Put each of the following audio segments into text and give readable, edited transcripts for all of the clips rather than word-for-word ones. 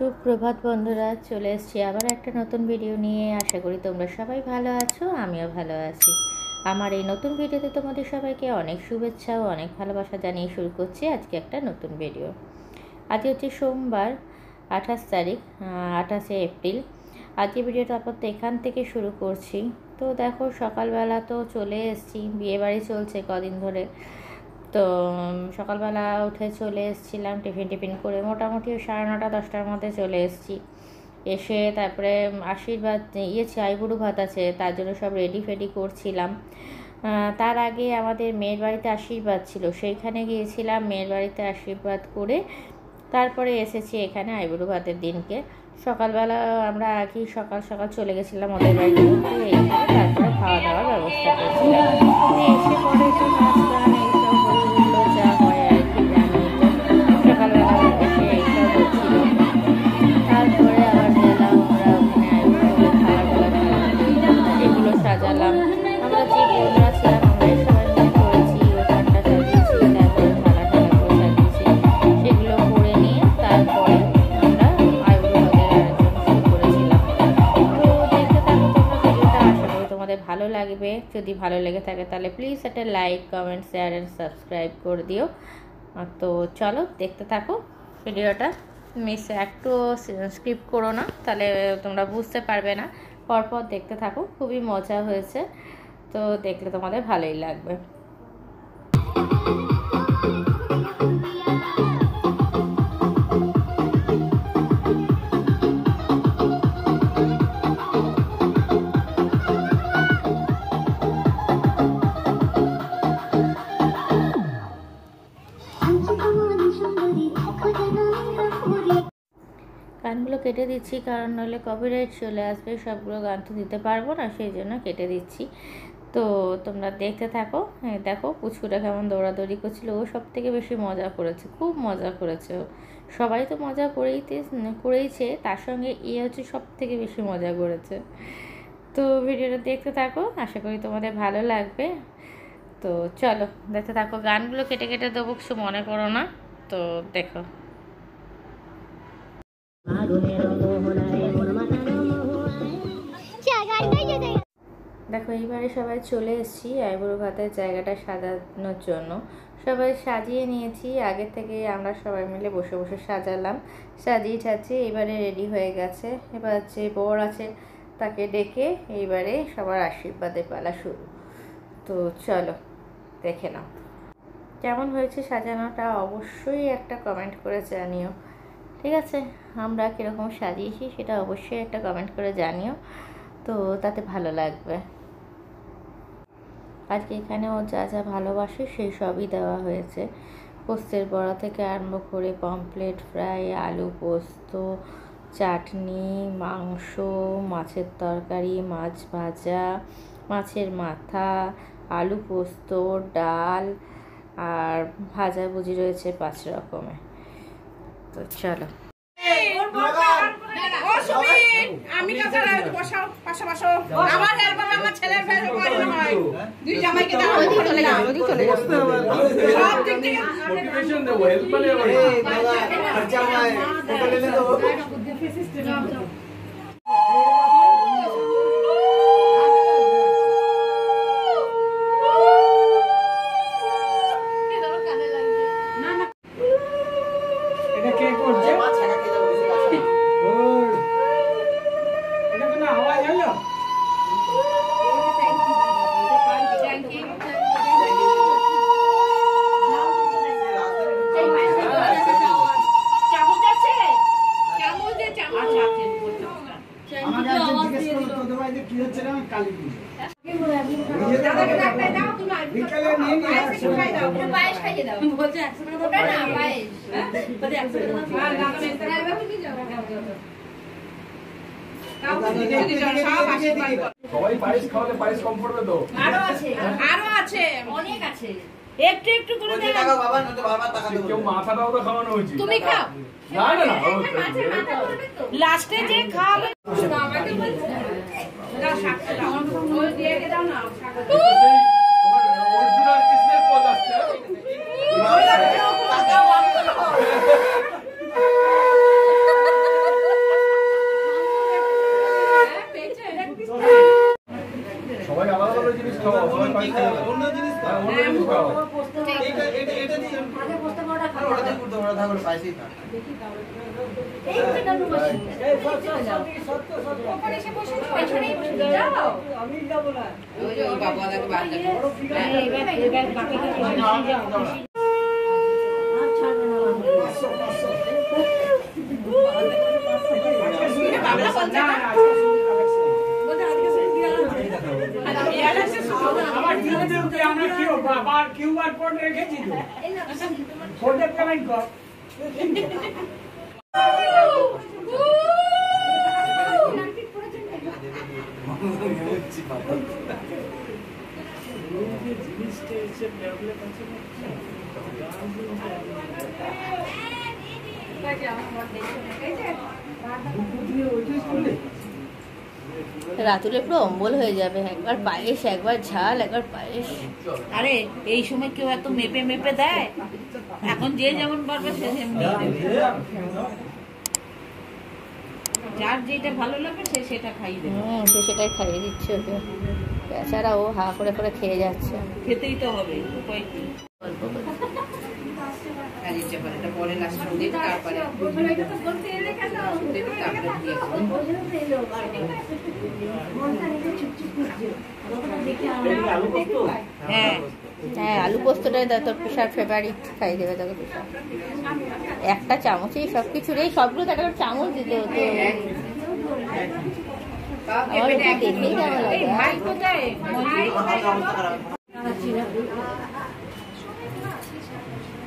সুপ্রভাত বন্ধুরা, চলে এসেছি আবার একটা নতুন ভিডিও নিয়ে। আশা করি তোমরা সবাই ভালো আছো, আমিও ভালো আছি। আমার এই নতুন ভিডিওতে তোমাদের সবাইকে অনেক শুভেচ্ছা ও অনেক ভালোবাসা জানিয়ে শুরু করছি আজকে একটা নতুন ভিডিও। আজকে হচ্ছে সোমবার 28 তারিখ, 28শে এপ্রিল। আজকে ভিডিওটা আপাতত এখান থেকে শুরু করছি। তো দেখো, সকালবেলা তো চলে এসেছি, বিয়েবাড়ি চলছে কদিন ধরে। তো সকালবেলা উঠে চলে এসেছিলাম টিফিন করে, মোটামুটি 9:30 10টার মধ্যে চলে এসেছি। এসে তারপরে আশীর্বাদ আইবুড়ো ভাত আছে, তার জন্য সব রেডি ফেডি করছিলাম। তার আগে আমাদের মেয়ের বাড়িতে আশীর্বাদ ছিল, সেইখানে গিয়েছিলাম। মেয়ের বাড়িতে আশীর্বাদ করে তারপরে এসেছি এখানে আইবুড়ো ভাতের দিনকে। সকালবেলা আমরা আগেই সকাল সকাল চলে গেছিলাম ওদের বাড়িতে, এইখানে তারপরে খাওয়া দাওয়ার ব্যবস্থা করছিলাম। এসে পরে তো নাচ গান এইসব হইহুল্লো যা হয় আর কি, জানি তো। সকালবেলা এসে এইসব হচ্ছিল। তারপরে আবার গেলাম আমরা ওখানে আইবুড়ো থালা এগুলো সাজালাম। আমরা যে বোনরা ছিলাম আমরাই সবাই মিলে করেছি। ওখানটা সাজিয়েছি, তারপরে থালা করে সাজিয়েছি। সেগুলো করে নিয়ে তারপরে আমরা আইবুড়ো ভাতের আয়োজন শুরু করেছিলাম। তো দেখতে থাকো তোমরা ভিডিওটা, আশা করি তোমাদের ভালো লাগবে। যদি ভালো লেগে থাকে তাহলে প্লিজ একটা like, comment, share and subscribe করে দিও। তো চলো দেখতে থাকো ভিডিওটা। মিস একটু স্কিপ করো না, তাহলে তোমরা বুঝতে পারবে না। পরপর দেখতে থাকো, খুবই মজা হয়েছে। তো দেখলে তোমাদের ভালোই লাগবে। গানগুলো কেটে দিচ্ছি, কারণ নইলে কপিরাইট চলে আসবে। সবগুলো গান তো দিতে পারবো না, সেই জন্য কেটে দিচ্ছি। তো তোমরা দেখতে থাকো। দেখো পুচকুটা কেমন দৌড়াদৌড়ি করছিল, ও সব থেকে বেশি মজা করেছে, খুব মজা করেছে। সবাই তো মজা করেইছে, তার সঙ্গে হচ্ছে সব থেকে বেশি মজা করেছে। তো ভিডিওটা দেখতে থাকো, আশা করি তোমাদের ভালো লাগবে। তো চলো দেখতে থাকো। গানগুলো কেটে কেটে দেবো, কিছু মনে করো না। তো দেখো। দেখো, এইবারে সবাই চলে এসেছি আইবুড়ো ভাতের জায়গাটা সাজানোর জন্য। সবাই সাজিয়ে নিয়েছি আগে থেকে, আমরা সবাই মিলে বসে বসে সাজালাম। সাজিয়ে টাজিয়ে এবারে রেডি হয়ে গেছে। এবার যে বর আছে তাকে ডেকে এইবারে সবার আশীর্বাদের পালা শুরু। তো চলো দেখে নাও কেমন হয়েছে সাজানোটা। অবশ্যই একটা কমেন্ট করে জানিও, ঠিক আছে? আমরা কীরকম সাজিয়েছি সেটা অবশ্যই একটা কমেন্ট করে জানিও, তো তাতে ভালো লাগবে। আজকে এখানে ও যা যা ভালোবাসে সেই সবই দেওয়া হয়েছে। পোস্তের বড়া থেকে আরম্ভ করে পমফ্লেট ফ্রাই, আলু পোস্ত, চাটনি, মাংস, মাছের তরকারি, মাছ ভাজা, মাছের মাথা, আলু পোস্ত, ডাল আর ভাজাভুজি রয়েছে 5 রকমের। তো চলো। আমি বসাও পাশে বসো। আমার অ্যালবাম আমার ছেলের ফেল করে হয়। দুই জামাইকে দাও, চলে যাও, চলে যাও। সব দিক থেকে মোটিভেশন দেব, হেল্প মানে এই দাদা খরচা হয়, ফটো ले लो। এটা কে করছে? সবাই পায়েস খাওয়ালে পায়েস কম পড়বে তো? আরো আছে অনেক আছে, একটু একটু করে দাও। টাকা বাবা, নয়তো বারবার টাকা দেব। কেউ মাথাটাও তো খাওয়ানো হয়েছে। তুমি খাও। না না না, লাস্টে যে খাবে আমাকে বলছে দাও, শাকটা দাও, ওই দিয়ে দাও না শাকটা। তোমার অরিজিনাল কৃষ্ণের পদ আসছে। টাকা খাও এটা দিয়ে আগে পোস্টটা বড়টা খাও ওটা দিয়ে করতে ওটা থাকলে পাইছেই থাক দেখি দাও এই এটা নো বসে এই সত্য ওখানে এসে বসে পেছনেই বসে যাও আমি যাব না ওই যে বাবা দাকে বাদ দাও এবার বাকিটা যাও আর ছাড়বে না বাবা বলছে না বলতে আজকে সেন্ডিয়া আমার ভিডিওতে আমরা কি বাবার কিউআর কোড রেখেছি তো কোডে পেমেন্ট কর রাতুলে পুরো অম্বল হয়ে যাবে, একবার পায়েস একবার ঝাল একবার পায়েস। আরে এই সময় কেউ এত মেপে মেপে দেয়, এখন যে যেমন পারবে সে যার যেটা ভালো লাগে সে সেটা খাইয়ে দেবে। সে সেটাই খাইয়ে দিচ্ছে ওকে, বেচারা ও হা করে করে খেয়ে যাচ্ছে। খেতেই তো হবে, উপায় কি। পরে লাস্ট দিন তারপরে হ্যাঁ হ্যাঁ, আলু পোস্তটাই তোর পিসার ফেভারিট, খাই দেবে তোকে পিসা। একটা চামচেই সব কিছুর, এই সবগুলো একটা চামচ দিতে হতো। আমার ওকে দেখেই কেমন লাগে।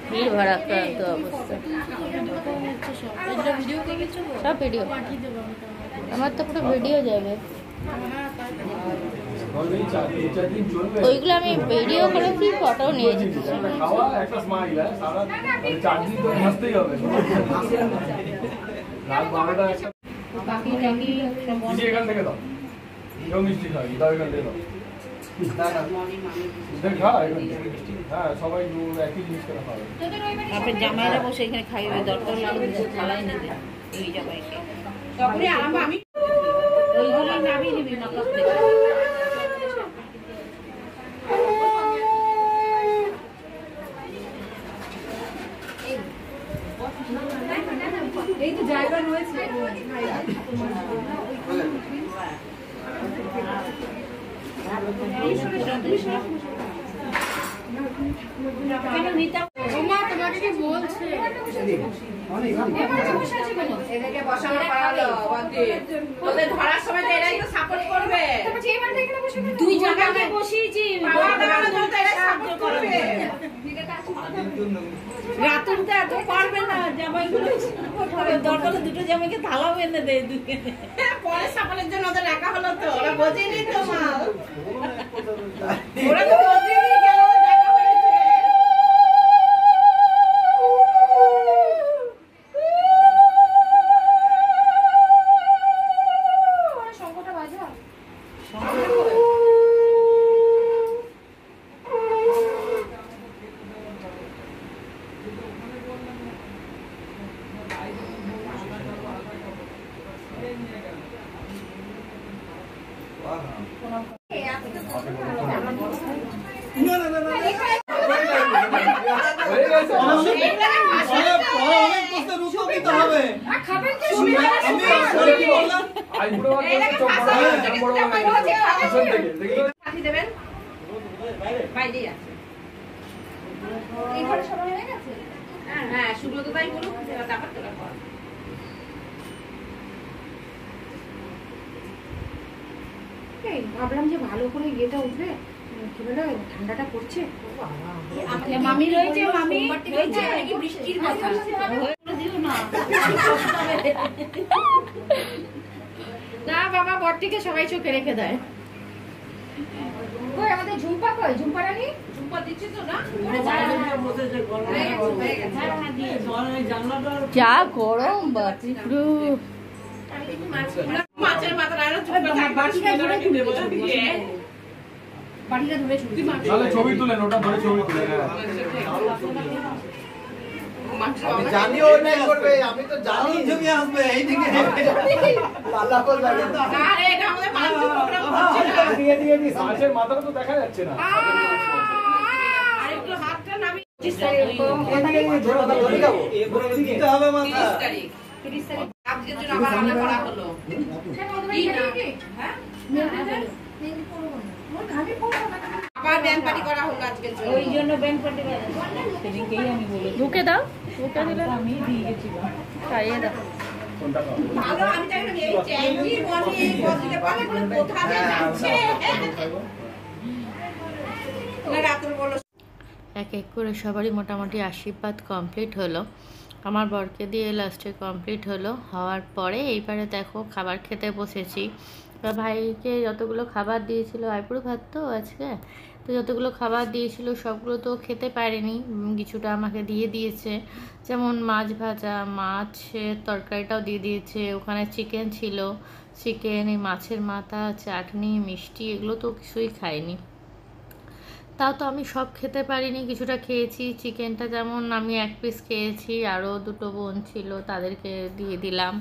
ভিড় ভাড়াক্রান্ত অবস্থা, সব ভিডিও। আমার তো পুরো ভিডিও যাবে, ওইগুলো আমি ভিডিও করেছি, ফটো নিয়েছি। জামাইরা বসে এখানে খাইবে, দরকার খালাই নেবে এই জামাইকে, আমি ওইগুলো নামিয়ে নিবি মাকাস থেকে। এই তো জায়গা রয়েছে। রাতুলটা এত পারবে না, জামাইগুলো দরকার দুটো জামাইকে থালাও এনে দেয়, পরে সকালের জন্য ওদের রাখা হলো তো, ওরা বোঝেনি তো মা, ওরা তো বোঝেনি কেন রাখা হয়েছে। সংকটটা বাজা হ্যাঁ, শুক্লো তো তাই বলুক, টাকা তোলা ভাবলাম যে ভালো করে ইয়েটা উঠবে, কি বলে ঠান্ডাটা পড়ছে। মামি রয়েছে, মামি রয়েছে, বৃষ্টির কথা দিও না। না বাবা, বরটিকে সবাই চোখে রেখে দেয়। কই আমাদের ঝুম্পা, কই ঝুম্পা রানী? ঝুম্পা দিচ্ছে তো না, যা গরম বাপরে। মাছের মাথা বাটিটা ধরে ছবি তুলেন, ওটা ধরে ছবি তুলেন। আমি জানি ও নাই করবে, আমি তো জানি তুমি আসবে এইদিকে পাল্লা কল লাগে। আরে এটা আমাদের মাছের প্রোগ্রাম হচ্ছে না, দিয়ে মাছের মাথাটা তো দেখা যাচ্ছে না। আরে দিতে হবে মাথা। 30 তারিখ আজকের জন্য আবার রান্না করা হলো। আবার ব্যান্ড পার্টি করা হলো আজকের জন্য। ওই জন্য ব্যান্ড পার্টি সেদিনকেই আমি বলেছি বুকে দাও, বুকে দিলে আমি দিয়ে গেছিলাম, খাইয়ে দাও। ভালো, আমি চাই না এই চ্যাংকি বলি এই বসিতে পারে কোন কোথায় যাচ্ছে না রাত্রে বলো। এক এক করে সবারই মোটামুটি আশীর্বাদ কমপ্লিট হলো, আমার বরকে দিয়ে লাস্টে কমপ্লিট হলো। হওয়ার পরে এইবারে দেখো খাবার খেতে বসেছি। ভাইকে যতগুলো খাবার দিয়েছিল আইপুর ভাত তো আজকে, তো যতগুলো খাবার দিয়েছিল সবগুলো তো খেতে পারেনি, কিছুটা আমাকে দিয়ে দিয়েছে। যেমন মাছ ভাজা, মাছের তরকারিটাও দিয়ে দিয়েছে, ওখানে চিকেন ছিল, চিকেন, এই মাছের মাথা, চাটনি, মিষ্টি, এগুলো তো কিছুই খাইনি। তাও তো আমি সব খেতে পারিনি, কিছুটা খেয়েছি। চিকেনটা যেমন আমি 1 পিস খেয়েছি, আরও 2টো বোন ছিল তাদেরকে দিয়ে দিলাম।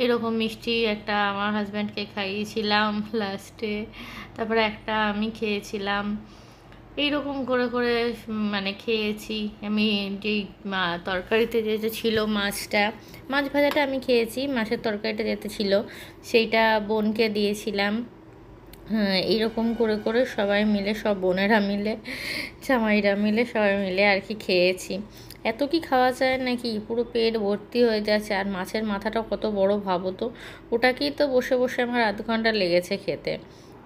এরকম মিষ্টি একটা আমার হাজব্যান্ডকে খাইয়েছিলাম লাস্টে, তারপরে একটা আমি খেয়েছিলাম। এইরকম করে করে মানে খেয়েছি আমি। যেই তরকারিতে যেটা ছিল মাছটা, মাছ ভাজাটা আমি খেয়েছি, মাছের তরকারিটা যেটা ছিল সেইটা বোনকে দিয়েছিলাম। হ্যাঁ, এইরকম করে করে সবাই মিলে, সব বোনেরা মিলে, জামাইরা মিলে, সবাই মিলে আর কি খেয়েছি। এত কি খাওয়া যায় নাকি, পুরো পেট ভর্তি হয়ে যাচ্ছে। আর মাছের মাথাটা কত বড় ভাবো তো, ওটাকেই তো বসে বসে আমার আধ ঘন্টা লেগেছে খেতে,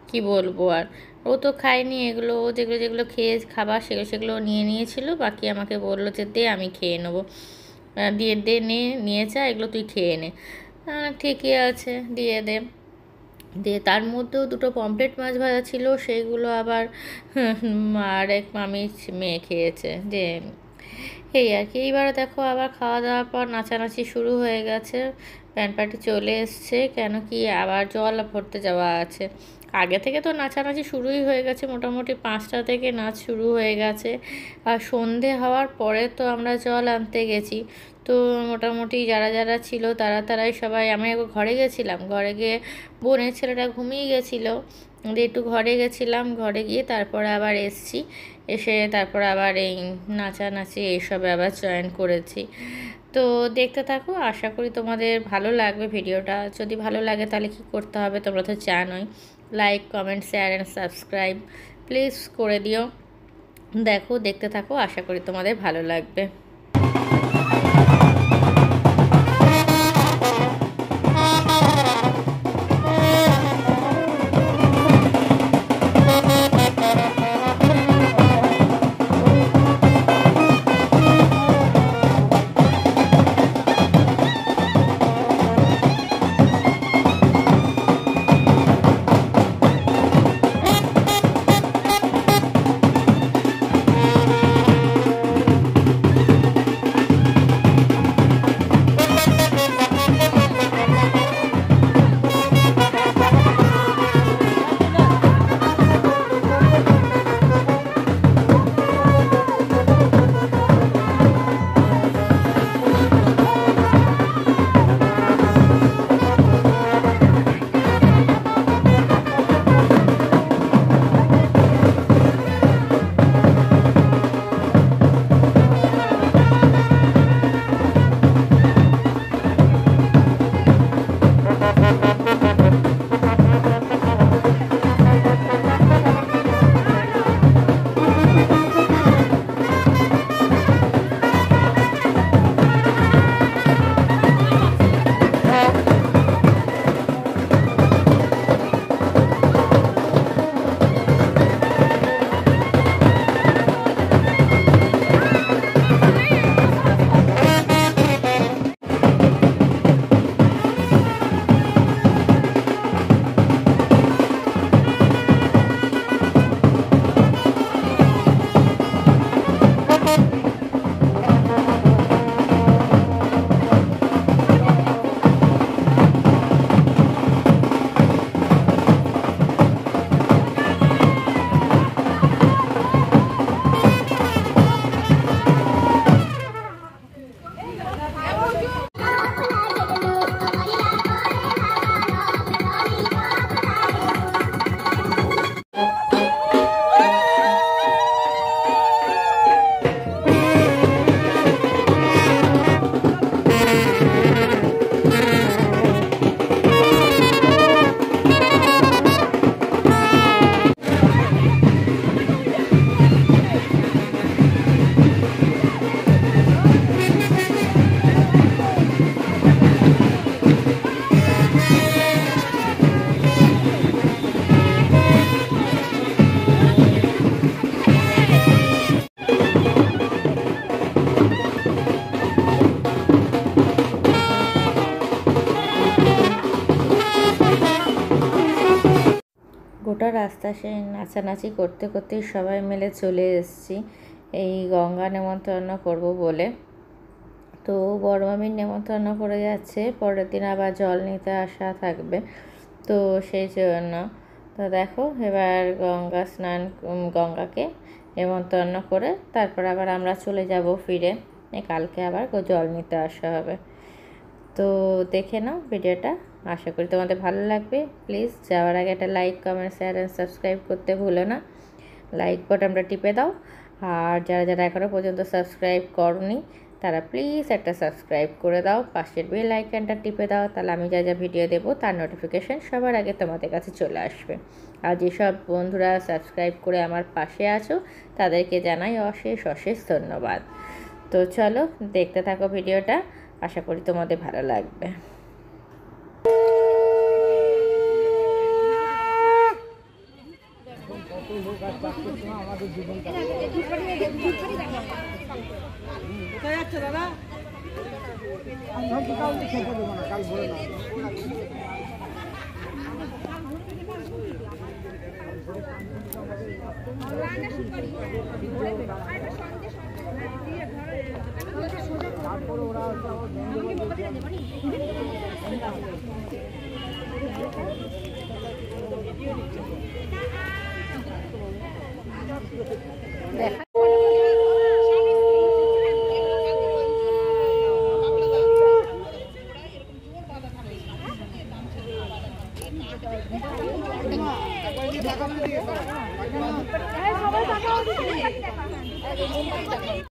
কি বলবো। আর ও তো খায়নি এগুলো, ও যেগুলো যেগুলো খেয়ে খাবার সেগুলো সেগুলো নিয়ে নিয়েছিল, বাকি আমাকে বললো যে দে আমি খেয়ে নেবো, দিয়ে দে নিয়ে যা, এগুলো তুই খেয়ে নে। ঠিকই আছে, দিয়ে দে। দিয়ে তার মধ্যেও 2টো পমফ্রেট মাছ ভাজা ছিল, সেইগুলো আবার আরেক মামির মেয়ে খেয়েছে। যে এই আর কি। এইবারে দেখো আবার খাওয়া দাওয়ার পর নাচানাচি শুরু হয়ে গেছে, ব্যান্ড পার্টি চলে এসছে, কেন কি আবার জল ভরতে যাওয়া আছে। আগে থেকে তো নাচানাচি শুরুই হয়ে গেছে, মোটামুটি 5টা থেকে নাচ শুরু হয়ে গেছে। আর সন্ধে হওয়ার পরে তো আমরা জল আনতে গেছি, তো মোটামুটি যারা যারা ছিল তারাই সবাই, আমি একবার ঘরে গেছিলাম, ঘরে গিয়ে বোনের ছেলেটা ঘুমিয়ে গেছিলো, একটু ঘরে গেছিলাম, ঘরে গিয়ে তারপরে আবার এসছি, এসে তারপর আবার এই নাচানাচি এইসবে আবার জয়েন করেছি। তো দেখতে থাকো, আশা করি তোমাদের ভালো লাগবে ভিডিওটা। যদি ভালো লাগে তাহলে কি করতে হবে তোমরা তো জানোই, like, comment, share and subscribe please করে দিও। দেখো, দেখতে থাকো, আশা করি তোমাদের ভালো লাগবে। রাস্তা সেই নাচানাচি করতে করতে সবাই মিলে চলে এসেছি এই গঙ্গা নেমন্তন্ন করব বলে। তো বড় মামির নেমন্তন্ন করে যাচ্ছে, পরের দিন আবার জল নিতে আসা থাকবে, তো সেই জন্য। তো দেখো এবার গঙ্গাকে নেমন্তন্ন করে তারপর আবার আমরা চলে যাব ফিরে, কালকে আবার জল নিতে আসা হবে। তো দেখে নাও ভিডিওটা, আশা করি তোমাদের ভালো লাগবে। প্লিজ যাওয়ার আগে একটা like, comment, share and subscribe করতে ভুলো না। লাইক বাটনটা টিপে দাও, আর যারা যারা এখনও পর্যন্ত সাবস্ক্রাইব করনি তারা প্লিজ একটা সাবস্ক্রাইব করে দাও, পাশের বেল আইকনটা টিপে দাও, তাহলে আমি যা যা ভিডিও দেবো তার নোটিফিকেশান সবার আগে তোমাদের কাছে চলে আসবে। আর যেসব বন্ধুরা সাবস্ক্রাইব করে আমার পাশে আছো তাদেরকে জানাই অশেষ অশেষ ধন্যবাদ। তো চলো দেখতে থাকো ভিডিওটা, আশা করি তোমাদের ভালো লাগবে। কোথায় যাচ্ছে দাদা? কাল খেতে দেবো না, কাল ভরে না। তারপরে ওরা